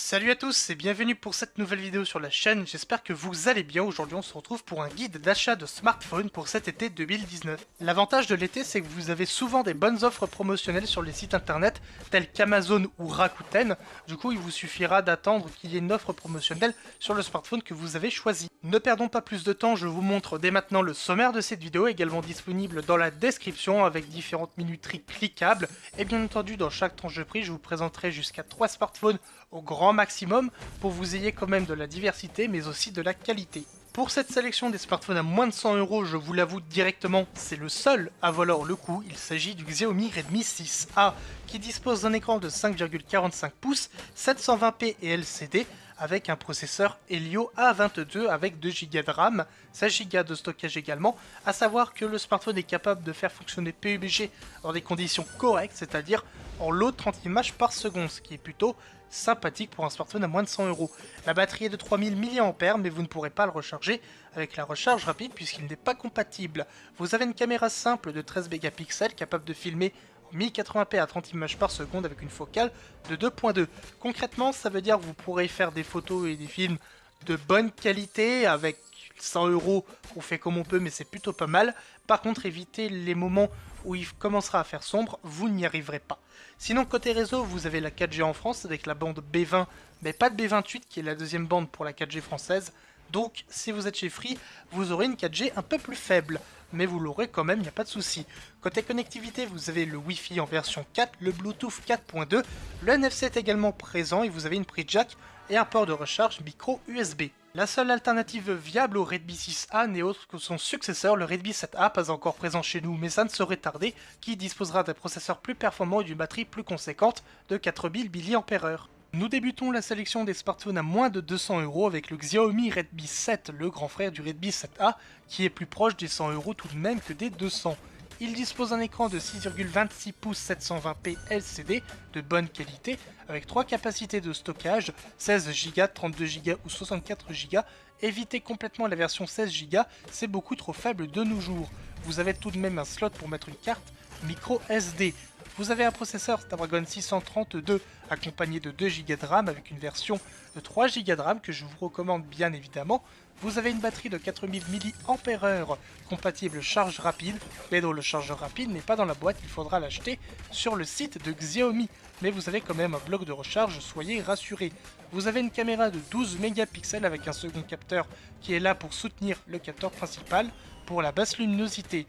Salut à tous et bienvenue pour cette nouvelle vidéo sur la chaîne, j'espère que vous allez bien. Aujourd'hui on se retrouve pour un guide d'achat de smartphone pour cet été 2019. L'avantage de l'été c'est que vous avez souvent des bonnes offres promotionnelles sur les sites internet tels qu'Amazon ou Rakuten. Du coup il vous suffira d'attendre qu'il y ait une offre promotionnelle sur le smartphone que vous avez choisi. Ne perdons pas plus de temps, je vous montre dès maintenant le sommaire de cette vidéo, également disponible dans la description avec différentes minuteries cliquables. Et bien entendu dans chaque tranche de prix je vous présenterai jusqu'à 3 smartphones au grand maximum pour que vous ayez quand même de la diversité mais aussi de la qualité. Pour cette sélection des smartphones à moins de 100 €, je vous l'avoue directement, c'est le seul à valoir le coup. Il s'agit du Xiaomi Redmi 6A qui dispose d'un écran de 5,45 pouces, 720p et LCD avec un processeur Helio A22 avec 2 Go de RAM, 16 Go de stockage également, à savoir que le smartphone est capable de faire fonctionner PUBG dans des conditions correctes, c'est-à-dire en low 30 images par seconde, ce qui est plutôt sympathique pour un smartphone à moins de 100 €. La batterie est de 3000 mAh, mais vous ne pourrez pas le recharger avec la recharge rapide puisqu'il n'est pas compatible. Vous avez une caméra simple de 13 mégapixels capable de filmer en 1080p à 30 images par seconde avec une focale de 2.2. Concrètement, ça veut dire que vous pourrez faire des photos et des films de bonne qualité avec 100 €, on fait comme on peut, mais c'est plutôt pas mal. Par contre, évitez les moments où il commencera à faire sombre, vous n'y arriverez pas. Sinon, côté réseau, vous avez la 4G en France avec la bande B20, mais pas de B28 qui est la deuxième bande pour la 4G française. Donc, si vous êtes chez Free, vous aurez une 4G un peu plus faible, mais vous l'aurez quand même, il n'y a pas de souci. Côté connectivité, vous avez le Wi-Fi en version 4, le Bluetooth 4.2, le NFC est également présent et vous avez une prise jack et un port de recharge micro USB. La seule alternative viable au Redmi 6A n'est autre que son successeur, le Redmi 7A, pas encore présent chez nous, mais ça ne saurait tarder, qui disposera d'un processeur plus performant et d'une batterie plus conséquente de 4000 mAh. Nous débutons la sélection des smartphones à moins de 200 € avec le Xiaomi Redmi 7, le grand frère du Redmi 7A, qui est plus proche des 100 € tout de même que des 200. Il dispose d'un écran de 6,26 pouces 720p LCD de bonne qualité avec 3 capacités de stockage, 16 Go, 32 Go ou 64 Go. Évitez complètement la version 16 Go, c'est beaucoup trop faible de nos jours. Vous avez tout de même un slot pour mettre une carte micro SD. Vous avez un processeur Snapdragon 632 accompagné de 2 Go de RAM avec une version de 3 Go de RAM que je vous recommande bien évidemment. Vous avez une batterie de 4000 mAh compatible charge rapide, mais dont le chargeur rapide n'est pas dans la boîte, il faudra l'acheter sur le site de Xiaomi. Mais vous avez quand même un bloc de recharge, soyez rassurés. Vous avez une caméra de 12 mégapixels avec un second capteur qui est là pour soutenir le capteur principal pour la basse luminosité.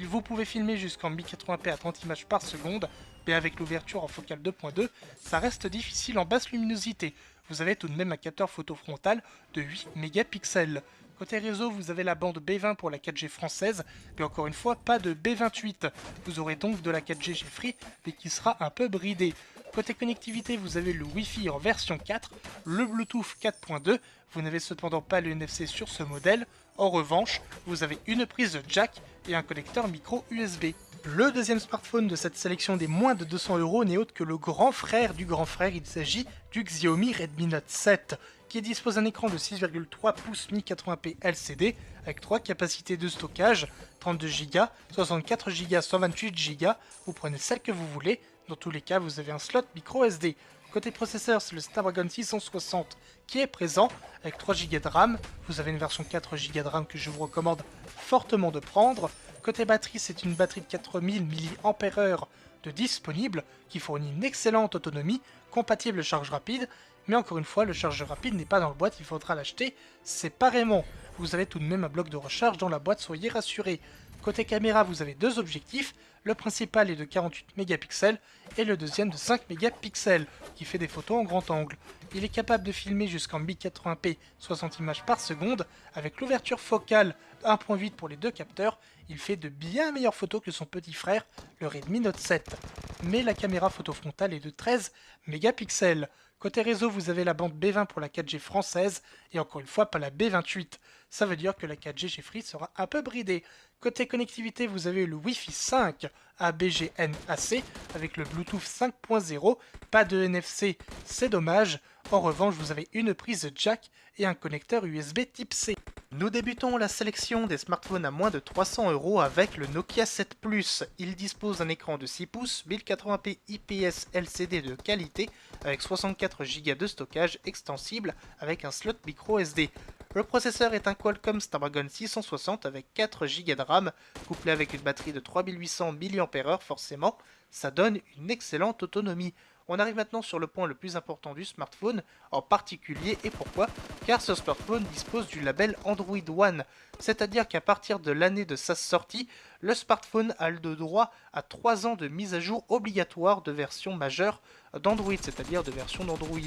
Vous pouvez filmer jusqu'en 1080p à 30 images par seconde, mais avec l'ouverture en focale 2.2, ça reste difficile en basse luminosité. Vous avez tout de même un capteur photo frontal de 8 mégapixels. Côté réseau, vous avez la bande B20 pour la 4G française, mais encore une fois, pas de B28. Vous aurez donc de la 4G chez Free, mais qui sera un peu bridée. Côté connectivité, vous avez le Wi-Fi en version 4, le Bluetooth 4.2, vous n'avez cependant pas le NFC sur ce modèle. En revanche, vous avez une prise jack et un connecteur micro USB. Le deuxième smartphone de cette sélection des moins de 200 € n'est autre que le grand frère du grand frère, il s'agit du Xiaomi Redmi Note 7, qui dispose d'un écran de 6,3 pouces 1080p LCD avec 3 capacités de stockage, 32 Go, 64 Go, 128 Go, vous prenez celle que vous voulez, dans tous les cas vous avez un slot micro SD. Côté processeur, c'est le Snapdragon 660 qui est présent avec 3 Go de RAM. Vous avez une version 4 Go de RAM que je vous recommande fortement de prendre. Côté batterie, c'est une batterie de 4000 mAh de disponible qui fournit une excellente autonomie, compatible charge rapide. Mais encore une fois, le chargeur rapide n'est pas dans la boîte, il faudra l'acheter séparément. Vous avez tout de même un bloc de recharge dans la boîte, soyez rassurés. Côté caméra, vous avez deux objectifs. Le principal est de 48 mégapixels et le deuxième de 5 mégapixels qui fait des photos en grand angle. Il est capable de filmer jusqu'en 1080p 60 images par seconde avec l'ouverture focale 1.8 pour les deux capteurs. Il fait de bien meilleures photos que son petit frère, le Redmi Note 7. Mais la caméra photo frontale est de 13 mégapixels. Côté réseau, vous avez la bande B20 pour la 4G française et encore une fois pas la B28. Ça veut dire que la 4G chez Free sera un peu bridée. Côté connectivité, vous avez le Wi-Fi 5 ABGN-AC avec le Bluetooth 5.0. Pas de NFC, c'est dommage. En revanche, vous avez une prise jack et un connecteur USB type C. Nous débutons la sélection des smartphones à moins de 300 € avec le Nokia 7 Plus. Il dispose d'un écran de 6 pouces, 1080p IPS LCD de qualité avec 64 Go de stockage extensible avec un slot micro SD. Le processeur est un Qualcomm Snapdragon 660 avec 4 Go de RAM, couplé avec une batterie de 3800 mAh forcément, ça donne une excellente autonomie. On arrive maintenant sur le point le plus important du smartphone, en particulier, et pourquoi? Car ce smartphone dispose du label Android One, c'est-à-dire qu'à partir de l'année de sa sortie, le smartphone a le droit à 3 ans de mise à jour obligatoire de version majeure d'Android, c'est-à-dire de version d'Android.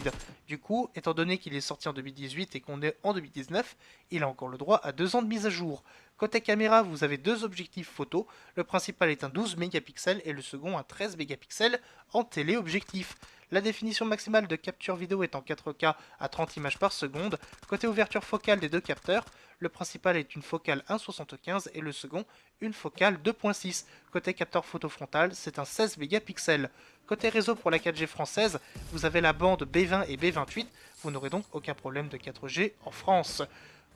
Du coup, étant donné qu'il est sorti en 2018 et qu'on est en 2019, il a encore le droit à 2 ans de mise à jour. Côté caméra, vous avez deux objectifs photo, le principal est un 12 mégapixels et le second un 13 mégapixels en téléobjectif. La définition maximale de capture vidéo est en 4K à 30 images par seconde. Côté ouverture focale des deux capteurs, le principal est une focale 1.75 et le second une focale 2.6. Côté capteur photo frontal, c'est un 16 mégapixels. Côté réseau pour la 4G française, vous avez la bande B20 et B28, vous n'aurez donc aucun problème de 4G en France.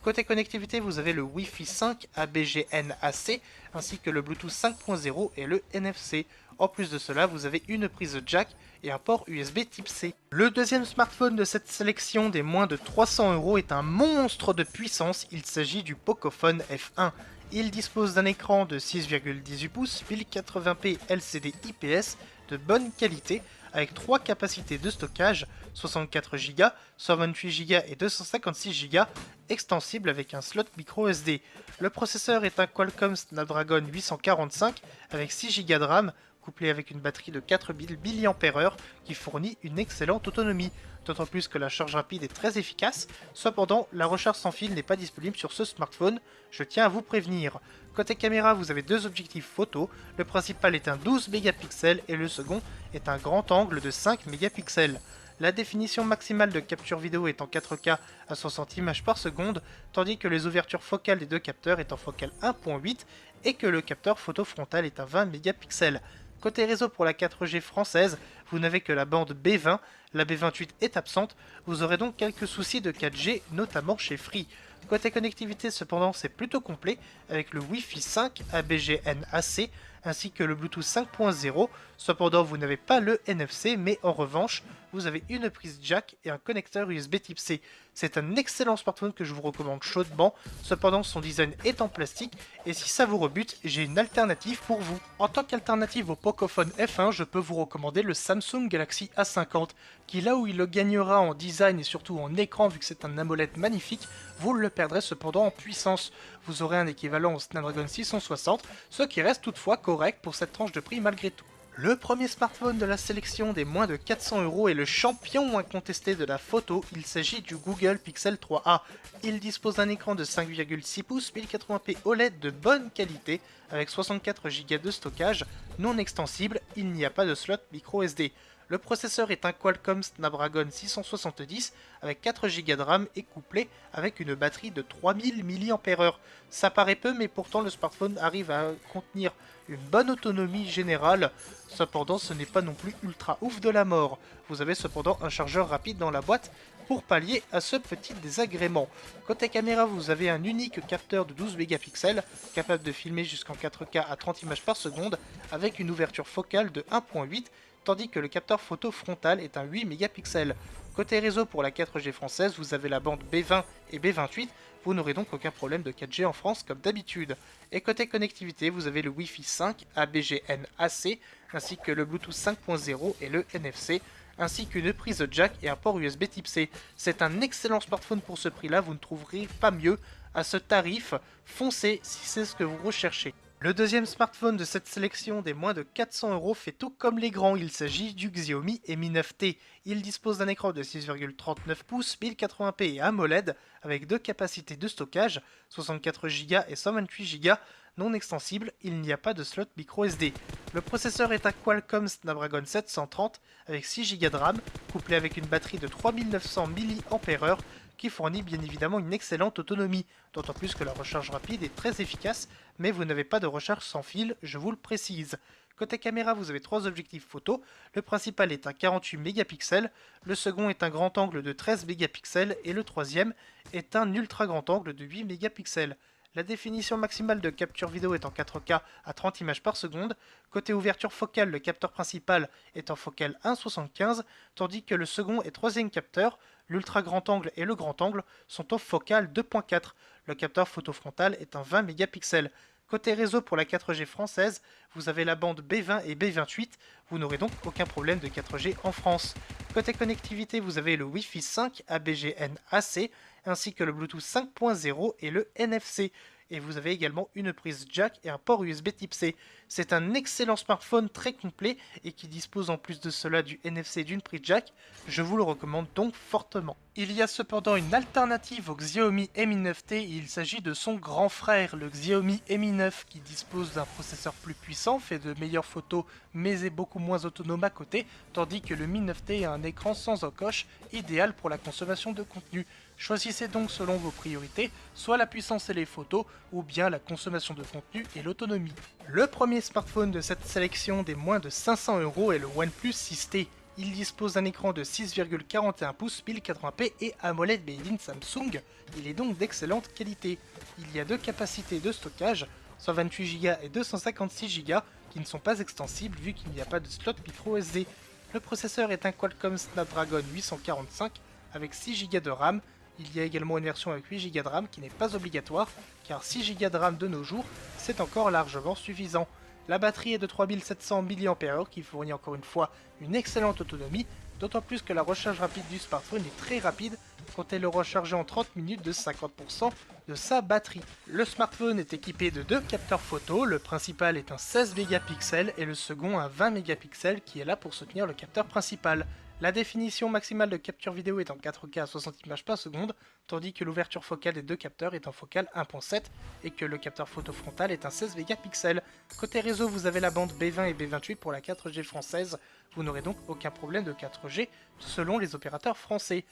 Côté connectivité, vous avez le Wi-Fi 5 ABGN-AC ainsi que le Bluetooth 5.0 et le NFC. En plus de cela, vous avez une prise jack et un port USB type C. Le deuxième smartphone de cette sélection des moins de 300 € est un monstre de puissance, il s'agit du Pocophone F1. Il dispose d'un écran de 6,18 pouces, 1080p LCD IPS de bonne qualité avec 3 capacités de stockage, 64 Go, 128 Go et 256 Go, extensible avec un slot micro SD. Le processeur est un Qualcomm Snapdragon 845 avec 6 Go de RAM, couplé avec une batterie de 4000 mAh qui fournit une excellente autonomie, d'autant plus que la charge rapide est très efficace. Cependant, la recharge sans fil n'est pas disponible sur ce smartphone, je tiens à vous prévenir. Côté caméra, vous avez deux objectifs photo, le principal est un 12 mégapixels et le second est un grand angle de 5 mégapixels. La définition maximale de capture vidéo est en 4K à 60 images par seconde, tandis que les ouvertures focales des deux capteurs est en focale 1.8 et que le capteur photo frontal est à 20 mégapixels. Côté réseau pour la 4G française, vous n'avez que la bande B20, la B28 est absente, vous aurez donc quelques soucis de 4G, notamment chez Free. Côté connectivité cependant c'est plutôt complet, avec le Wi-Fi 5 ABGN-AC ainsi que le Bluetooth 5.0, cependant vous n'avez pas le NFC, mais en revanche, vous avez une prise jack et un connecteur USB type C. C'est un excellent smartphone que je vous recommande chaudement, cependant son design est en plastique, et si ça vous rebute, j'ai une alternative pour vous. En tant qu'alternative au Pocophone F1, je peux vous recommander le Samsung Galaxy A50, qui là où il le gagnera en design et surtout en écran, vu que c'est un AMOLED magnifique, vous le perdrez cependant en puissance. Vous aurez un équivalent au Snapdragon 660, ce qui reste toutefois correct pour cette tranche de prix malgré tout. Le premier smartphone de la sélection des moins de 400 € est le champion incontesté de la photo, il s'agit du Google Pixel 3a. Il dispose d'un écran de 5,6 pouces 1080p OLED de bonne qualité avec 64 Go de stockage non extensible, il n'y a pas de slot micro SD. Le processeur est un Qualcomm Snapdragon 670 avec 4 Go de RAM et couplé avec une batterie de 3000 mAh. Ça paraît peu, mais pourtant le smartphone arrive à contenir une bonne autonomie générale. Cependant, ce n'est pas non plus ultra ouf de la mort. Vous avez cependant un chargeur rapide dans la boîte pour pallier à ce petit désagrément. Côté caméra, vous avez un unique capteur de 12 mégapixels capable de filmer jusqu'en 4K à 30 images par seconde avec une ouverture focale de 1.8, tandis que le capteur photo frontal est un 8 mégapixels. Côté réseau pour la 4G française, vous avez la bande B20 et B28, vous n'aurez donc aucun problème de 4G en France comme d'habitude. Et côté connectivité, vous avez le Wi-Fi 5 ABGN-AC, ainsi que le Bluetooth 5.0 et le NFC, ainsi qu'une prise jack et un port USB type C. C'est un excellent smartphone pour ce prix-là, vous ne trouverez pas mieux à ce tarif. Foncez si c'est ce que vous recherchez. Le deuxième smartphone de cette sélection des moins de 400 € fait tout comme les grands, il s'agit du Xiaomi Mi 9T. Il dispose d'un écran de 6,39 pouces, 1080p et AMOLED, avec deux capacités de stockage, 64 Go et 128 Go, non extensibles, il n'y a pas de slot micro SD. Le processeur est un Qualcomm Snapdragon 730 avec 6 Go de RAM, couplé avec une batterie de 3900 mAh, qui fournit bien évidemment une excellente autonomie, d'autant plus que la recharge rapide est très efficace, mais vous n'avez pas de recharge sans fil, je vous le précise. Côté caméra, vous avez trois objectifs photo. Le principal est un 48 mégapixels, le second est un grand angle de 13 mégapixels et le troisième est un ultra grand angle de 8 mégapixels. La définition maximale de capture vidéo est en 4K à 30 images par seconde. Côté ouverture focale, le capteur principal est en focale 1,75, tandis que le second et troisième capteur, l'ultra grand angle et le grand angle, sont en focale 2.4. Le capteur photo frontal est en 20 mégapixels. Côté réseau pour la 4G française, vous avez la bande B20 et B28, vous n'aurez donc aucun problème de 4G en France. Côté connectivité, vous avez le Wi-Fi 5 ABGN AC, ainsi que le Bluetooth 5.0 et le NFC. Et vous avez également une prise jack et un port USB type C. C'est un excellent smartphone très complet et qui dispose en plus de cela du NFC et d'une prise jack. Je vous le recommande donc fortement. Il y a cependant une alternative au Xiaomi Mi 9T, il s'agit de son grand frère, le Xiaomi Mi 9, qui dispose d'un processeur plus puissant, fait de meilleures photos mais est beaucoup moins autonome à côté, tandis que le Mi 9T a un écran sans encoche, idéal pour la consommation de contenu. Choisissez donc selon vos priorités, soit la puissance et les photos, ou bien la consommation de contenu et l'autonomie. Le premier smartphone de cette sélection des moins de 500 € est le OnePlus 6T. Il dispose d'un écran de 6,41 pouces 1080p et AMOLED made in Samsung. Il est donc d'excellente qualité. Il y a deux capacités de stockage, 128 Go et 256 Go, qui ne sont pas extensibles vu qu'il n'y a pas de slot micro SD. Le processeur est un Qualcomm Snapdragon 845 avec 6 Go de RAM. Il y a également une version avec 8 Go de RAM qui n'est pas obligatoire, car 6 Go de RAM de nos jours, c'est encore largement suffisant. La batterie est de 3700 mAh qui fournit encore une fois une excellente autonomie, d'autant plus que la recharge rapide du smartphone est très rapide, comptez le recharger en 30 minutes de 50% de sa batterie. Le smartphone est équipé de deux capteurs photo, le principal est un 16 mégapixels et le second un 20 mégapixels qui est là pour soutenir le capteur principal. La définition maximale de capture vidéo est en 4K à 60 images par seconde, tandis que l'ouverture focale des deux capteurs est en focale 1.7 et que le capteur photo frontal est un 16 mégapixels. Côté réseau, vous avez la bande B20 et B28 pour la 4G française, vous n'aurez donc aucun problème de 4G selon les opérateurs français.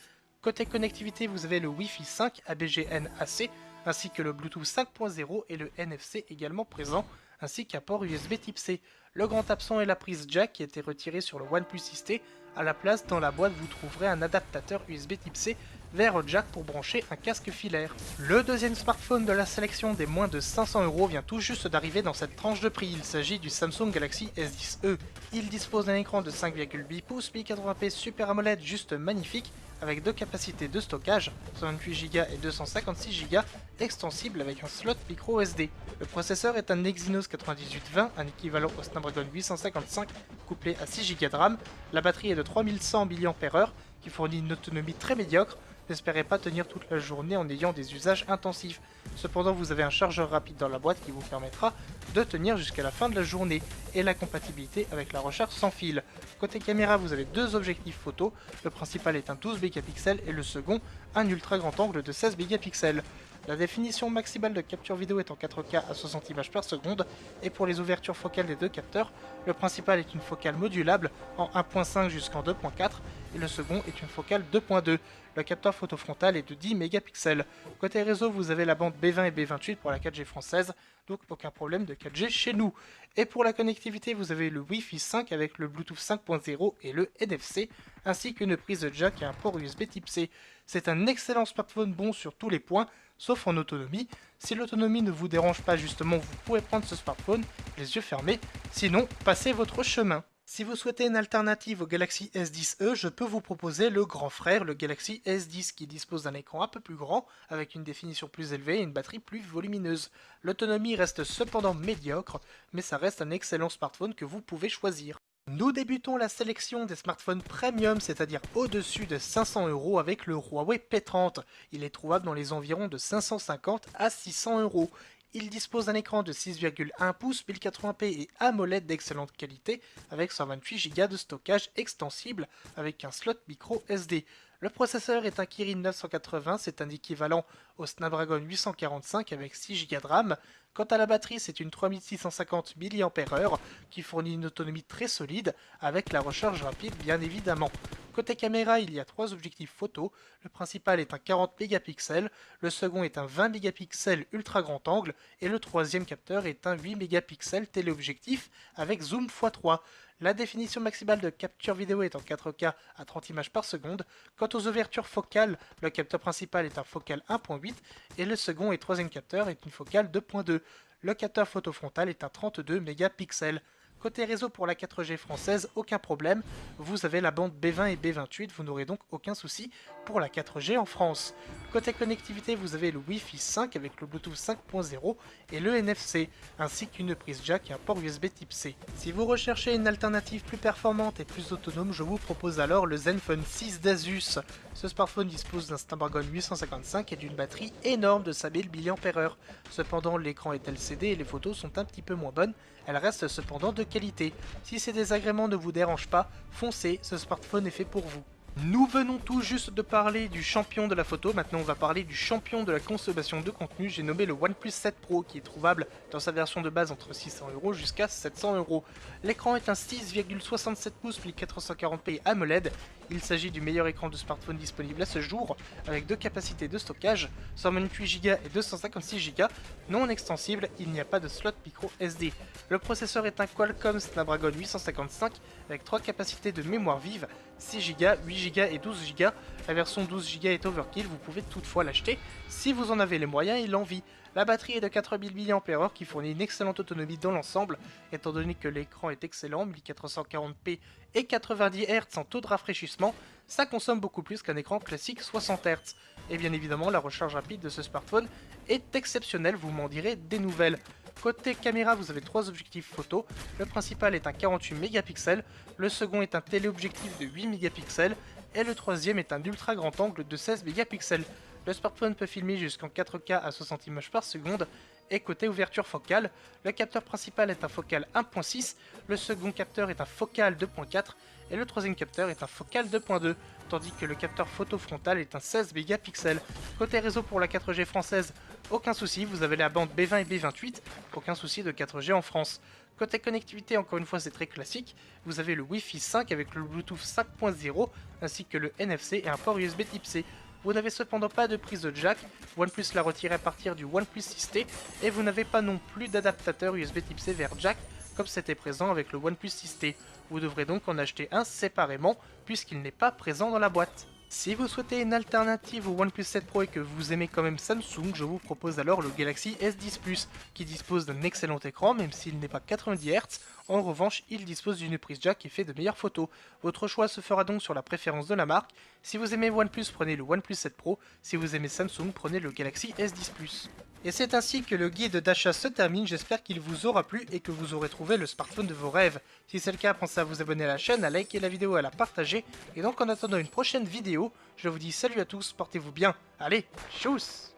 Côté connectivité, vous avez le Wi-Fi 5 ABGN AC, ainsi que le Bluetooth 5.0 et le NFC également présent, ainsi qu'un port USB type C. Le grand absent est la prise jack qui a été retirée sur le OnePlus 6T. À la place, dans la boîte, vous trouverez un adaptateur USB type C vers jack pour brancher un casque filaire. Le deuxième smartphone de la sélection des moins de 500 € vient tout juste d'arriver dans cette tranche de prix. Il s'agit du Samsung Galaxy S10e. Il dispose d'un écran de 5,8 pouces 1080p Super AMOLED juste magnifique, avec deux capacités de stockage, 128 Go et 256 Go, extensibles avec un slot micro SD. Le processeur est un Exynos 9820, un équivalent au Snapdragon 855, couplé à 6 Go de RAM. La batterie est de 3100 mAh, qui fournit une autonomie très médiocre. N'espérez pas tenir toute la journée en ayant des usages intensifs. Cependant, vous avez un chargeur rapide dans la boîte qui vous permettra de tenir jusqu'à la fin de la journée, et la compatibilité avec la recharge sans fil. Côté caméra, vous avez deux objectifs photo, le principal est un 12 mégapixels et le second un ultra grand angle de 16 mégapixels. La définition maximale de capture vidéo est en 4K à 60 images par seconde, et pour les ouvertures focales des deux capteurs, le principal est une focale modulable en 1.5 jusqu'en 2.4, et le second est une focale 2.2. Le capteur photo frontal est de 10 mégapixels. Côté réseau, vous avez la bande B20 et B28 pour la 4G française, donc aucun problème de 4G chez nous. Et pour la connectivité, vous avez le Wi-Fi 5 avec le Bluetooth 5.0 et le NFC, ainsi qu'une prise jack et un port USB type C. C'est un excellent smartphone bon sur tous les points, sauf en autonomie. Si l'autonomie ne vous dérange pas justement, vous pouvez prendre ce smartphone les yeux fermés, sinon passez votre chemin. Si vous souhaitez une alternative au Galaxy S10e, je peux vous proposer le grand frère, le Galaxy S10, qui dispose d'un écran un peu plus grand, avec une définition plus élevée et une batterie plus volumineuse. L'autonomie reste cependant médiocre, mais ça reste un excellent smartphone que vous pouvez choisir. Nous débutons la sélection des smartphones premium, c'est-à-dire au-dessus de 500 € avec le Huawei P30. Il est trouvable dans les environs de 550 à 600 €. Il dispose d'un écran de 6,1 pouces 1080p et AMOLED d'excellente qualité avec 128 Go de stockage extensible avec un slot micro SD. Le processeur est un Kirin 980, c'est un équivalent au Snapdragon 845 avec 6 Go de RAM. Quant à la batterie, c'est une 3650 mAh qui fournit une autonomie très solide avec la recharge rapide bien évidemment. Côté caméra, il y a 3 objectifs photo. Le principal est un 40 mégapixels, le second est un 20 mégapixels ultra grand angle et le troisième capteur est un 8 mégapixels téléobjectif avec zoom x3. La définition maximale de capture vidéo est en 4K à 30 images par seconde. Quant aux ouvertures focales, le capteur principal est un focal 1.8 et le second et troisième capteur est une focale 2.2. Le capteur photo frontal est un 32 mégapixels. Côté réseau pour la 4G française, aucun problème, vous avez la bande B20 et B28, vous n'aurez donc aucun souci pour la 4G en France. Côté connectivité, vous avez le Wi-Fi 5 avec le Bluetooth 5.0 et le NFC, ainsi qu'une prise jack et un port USB type C. Si vous recherchez une alternative plus performante et plus autonome, je vous propose alors le Zenfone 6 d'Asus. Ce smartphone dispose d'un Snapdragon 855 et d'une batterie énorme de 5000 mAh. Cependant, l'écran est LCD et les photos sont un petit peu moins bonnes, elles restent cependant de qualité. Si ces désagréments ne vous dérangent pas, foncez, ce smartphone est fait pour vous. Nous venons tout juste de parler du champion de la photo, maintenant on va parler du champion de la consommation de contenu. J'ai nommé le OnePlus 7 Pro qui est trouvable dans sa version de base entre 600 € jusqu'à 700 €. L'écran est un 6,67 pouces 1440p AMOLED. Il s'agit du meilleur écran de smartphone disponible à ce jour, avec deux capacités de stockage, 128 Go et 256 Go, non extensibles, il n'y a pas de slot micro SD. Le processeur est un Qualcomm Snapdragon 855 avec 3 capacités de mémoire vive, 6 Go, 8 Go et 12 Go. La version 12 Go est overkill, vous pouvez toutefois l'acheter si vous en avez les moyens et l'envie. La batterie est de 4000 mAh qui fournit une excellente autonomie dans l'ensemble, étant donné que l'écran est excellent, 1440p et 90 Hz en taux de rafraîchissement, ça consomme beaucoup plus qu'un écran classique 60 Hz. Et bien évidemment, la recharge rapide de ce smartphone est exceptionnelle, vous m'en direz des nouvelles. Côté caméra, vous avez 3 objectifs photo. Le principal est un 48 mégapixels, le second est un téléobjectif de 8 mégapixels et le troisième est un ultra grand angle de 16 mégapixels. Le smartphone peut filmer jusqu'en 4K à 60 images par seconde. Et côté ouverture focale, le capteur principal est un focal 1.6, le second capteur est un focal 2.4 et le troisième capteur est un focal 2.2, tandis que le capteur photo frontal est un 16 mégapixels. Côté réseau pour la 4G française, aucun souci, vous avez la bande B20 et B28, aucun souci de 4G en France. Côté connectivité, encore une fois c'est très classique, vous avez le Wi-Fi 5 avec le Bluetooth 5.0 ainsi que le NFC et un port USB type C. Vous n'avez cependant pas de prise de jack, OnePlus l'a retiré à partir du OnePlus 6T, et vous n'avez pas non plus d'adaptateur USB type C vers jack, comme c'était présent avec le OnePlus 6T. Vous devrez donc en acheter un séparément, puisqu'il n'est pas présent dans la boîte. Si vous souhaitez une alternative au OnePlus 7 Pro et que vous aimez quand même Samsung, je vous propose alors le Galaxy S10 Plus, qui dispose d'un excellent écran, même s'il n'est pas 90 Hz. En revanche, il dispose d'une prise jack et fait de meilleures photos. Votre choix se fera donc sur la préférence de la marque. Si vous aimez OnePlus, prenez le OnePlus 7 Pro. Si vous aimez Samsung, prenez le Galaxy S10 Plus. Et c'est ainsi que le guide d'achat se termine, j'espère qu'il vous aura plu et que vous aurez trouvé le smartphone de vos rêves. Si c'est le cas, pensez à vous abonner à la chaîne, à liker la vidéo, à la partager. Et donc en attendant une prochaine vidéo, je vous dis salut à tous, portez-vous bien. Allez, tchuss!